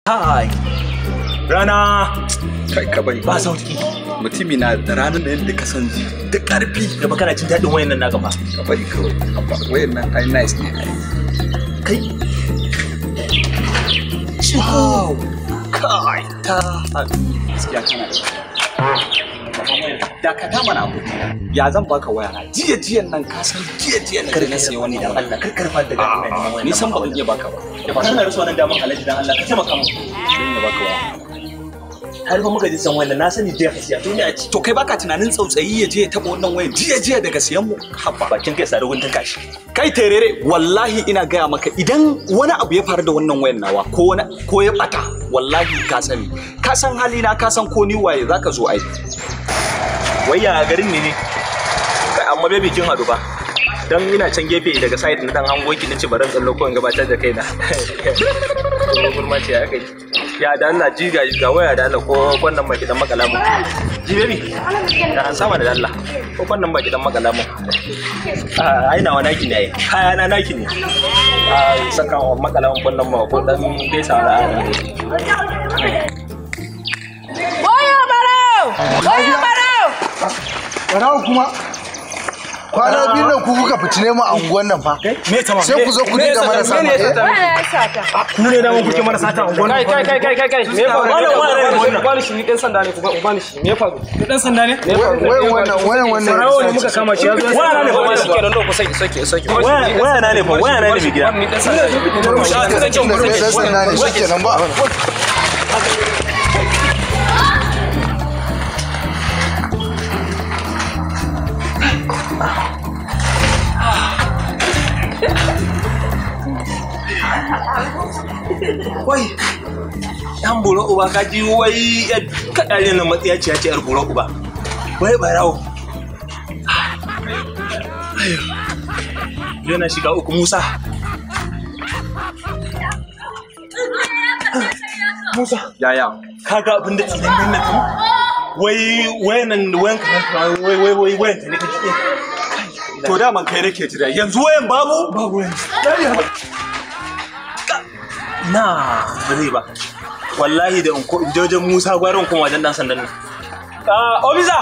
Hai. Rana. Kai ka bari. Ba sauki. Mutumi na da ranar da yadda ka san da karfi. Gaba kana jin daɗin wayan nan naka fa. Ka bari kawai. Wayan nan ai nice ne. Kai. Wow. Kai ta. Gaskiya kana da ka ta mana abu. Ya zan baka waya na. Jiyan nan ka san jiyan nan Kar ka sai wani dan Allah kar karfa daga wannan. Ni san ba zan iya baka ba. Ba kana rasa wannan daman alaji dan Allah ka taimaka mu. Zan iya baka waya. Har fa muka ji san wannan na sani da ka siya to me a ci. To kai baka tunanin tsautsayi ya je ya taba wannan wayan jiya daga siyan mu. Habba bakin kai sa rugun kashi. Kai terere wallahi ina gaya maka idan wani abu ya faru da wannan wayan nawa ko ya bata wallahi ka sani. Ka san halina ka san ko ni waye zaka zo ai. Waya a garin ne amma bai bikin hadu ba dan ina can gefe daga side na dan hango ki nace baran tsallo ko in gabatar da kaina gurma ce ya kai ya da Allah ji ga waya da Allah ko wannan baki dan makala mu ji baby da an sama da Allah ko wannan baki dan makala mu ai nawa naki ne ai kaya na naki ne saka makala mu wannan ma ko dan gaisa da waya barau Barau kuma kwana biyu da ku kuka fitine mu a unguwan nan fa. Sai ku zo ku dinga marasa mata. Ku ne da mun kuke marasa ta unguwan. Kai. Me ya faru? Wannan bani shi dan sanda ne ku bani shi. Me ya faru? Dan sanda ne? Wayan wannan. Sarawo ne muka kama shi yazo. Waya ne fa shi kenan ko sake. Waya na ne fa waya na ne bi gida. Dan sanda ne shi kenan ba. Wai, yan buro uba ka ji wai kaɗare na matsiya ce yar buro uba. Wai barawo. Yana shiga uku Musa. Musa. Yaya. Kaga abin da tsinan nan kuma? Wayan ta ne ka ji. To daman kai nake jira yanzu wayan babu? Babu wayan. Na zai ba. Wallahi da in je wajen Musa gwarin kuma wajen dan sandan nan. Obisa!